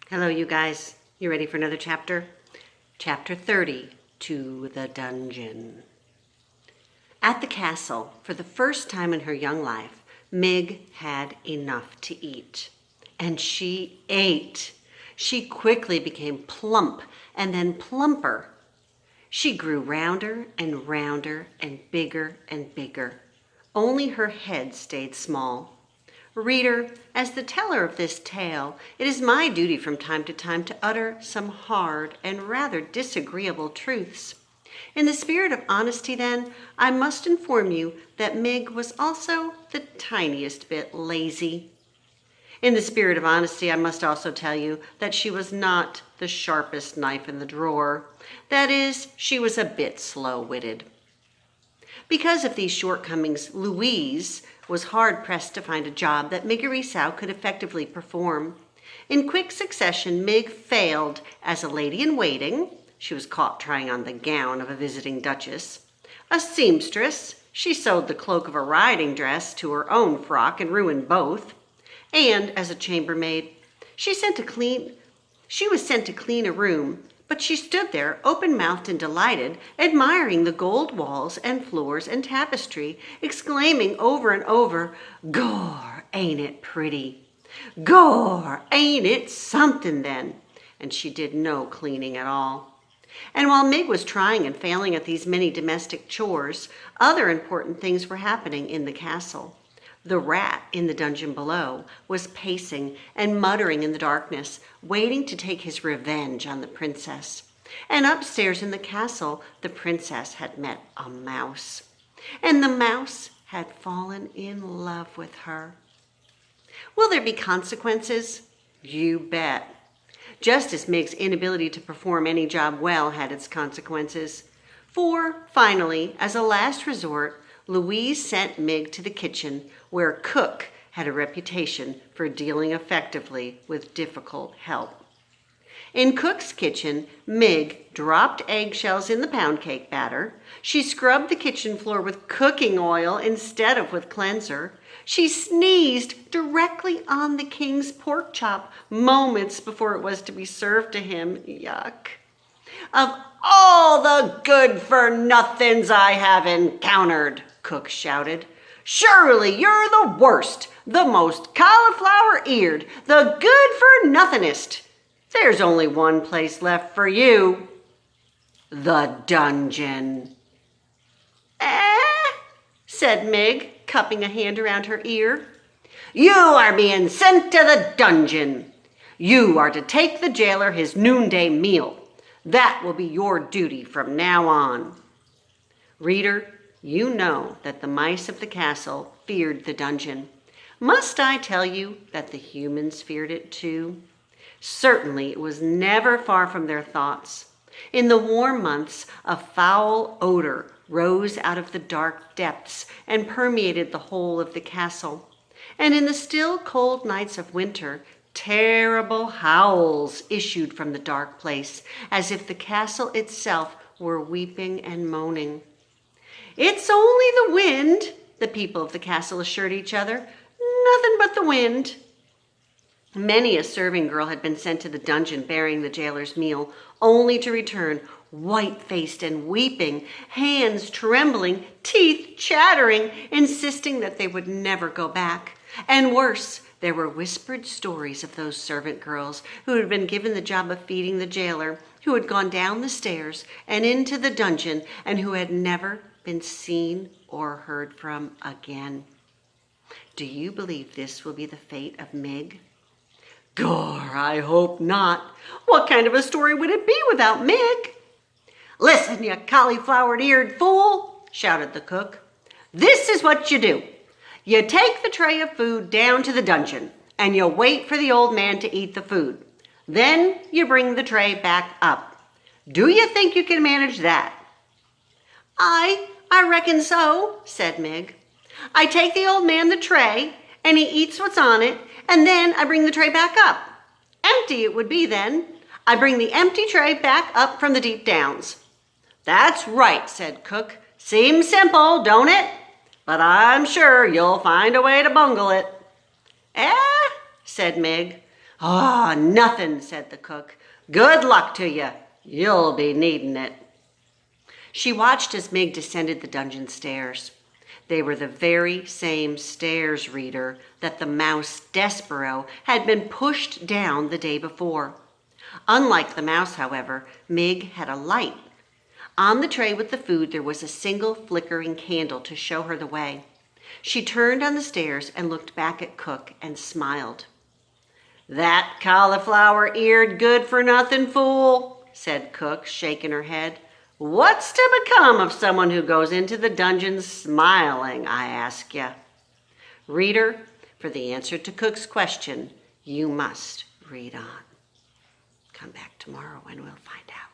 Hello, you guys. You ready for another chapter? Chapter 30, To the Dungeon. At the castle, for the first time in her young life, Mig had enough to eat. And she ate. She quickly became plump and then plumper. She grew rounder and rounder and bigger and bigger. Only her head stayed small. Reader, as the teller of this tale, it is my duty from time to time to utter some hard and rather disagreeable truths. In the spirit of honesty, then, I must inform you that Mig was also the tiniest bit lazy. In the spirit of honesty, I must also tell you that she was not the sharpest knife in the drawer. That is, she was a bit slow-witted. Because of these shortcomings, Louise was hard-pressed to find a job that Miggery Sow could effectively perform. In quick succession, Mig failed as a lady-in-waiting. She was caught trying on the gown of a visiting duchess. A seamstress. She sewed the cloak of a riding dress to her own frock and ruined both. And as a chambermaid, she was sent to clean a room, but she stood there, open-mouthed and delighted, admiring the gold walls and floors and tapestry, exclaiming over and over, "Gor, ain't it pretty? Gor, ain't it something then?" And she did no cleaning at all. And while Mig was trying and failing at these many domestic chores, other important things were happening in the castle. The rat in the dungeon below was pacing and muttering in the darkness, waiting to take his revenge on the princess. And upstairs in the castle, the princess had met a mouse. And the mouse had fallen in love with her. Will there be consequences? You bet. Just as Mig's inability to perform any job well had its consequences. For, finally, as a last resort, Louise sent Mig to the kitchen, where Cook had a reputation for dealing effectively with difficult help. In Cook's kitchen, Mig dropped eggshells in the pound cake batter. She scrubbed the kitchen floor with cooking oil instead of with cleanser. She sneezed directly on the king's pork chop moments before it was to be served to him. Yuck. "Of all the good-for-nothings I have encountered," Cook shouted, "surely you're the worst, the most cauliflower-eared, the good-for-nothingest. There's only one place left for you. The dungeon." Said Mig, cupping a hand around her ear. "You are being sent to the dungeon. You are to take the jailer his noonday meal. That will be your duty from now on." Reader, you know that the mice of the castle feared the dungeon. Must I tell you that the humans feared it too? Certainly it was never far from their thoughts. In the warm months, a foul odor rose out of the dark depths and permeated the whole of the castle. And in the still cold nights of winter, terrible howls issued from the dark place, as if the castle itself were weeping and moaning. "It's only the wind," the people of the castle assured each other. "Nothing but the wind." Many a serving girl had been sent to the dungeon bearing the jailer's meal, only to return white-faced and weeping, hands trembling, teeth chattering, insisting that they would never go back. And worse, there were whispered stories of those servant girls who had been given the job of feeding the jailer, who had gone down the stairs and into the dungeon, and who had never been seen or heard from again. Do you believe this will be the fate of Mig? Gor, I hope not. What kind of a story would it be without Mig? "Listen, you cauliflower-eared fool," shouted the cook. "This is what you do. You take the tray of food down to the dungeon, and you wait for the old man to eat the food. Then you bring the tray back up. Do you think you can manage that?" I reckon so," said Mig. "I take the old man the tray, and he eats what's on it, and then I bring the tray back up. Empty it would be then. I bring the empty tray back up from the deep downs." "That's right," said Cook. "Seems simple, don't it? But I'm sure you'll find a way to bungle it." Said Mig. "Ah, nothing," said the cook. "Good luck to you. You'll be needing it." She watched as Mig descended the dungeon stairs. They were the very same stairs, reader, that the mouse Despero had been pushed down the day before. Unlike the mouse, however, Mig had a light. On the tray with the food there was a single flickering candle to show her the way. She turned on the stairs and looked back at Cook and smiled. "That cauliflower-eared good-for-nothing fool," said Cook, shaking her head. "What's to become of someone who goes into the dungeon smiling, I ask you?" Reader, for the answer to Cook's question, you must read on. Come back tomorrow and we'll find out.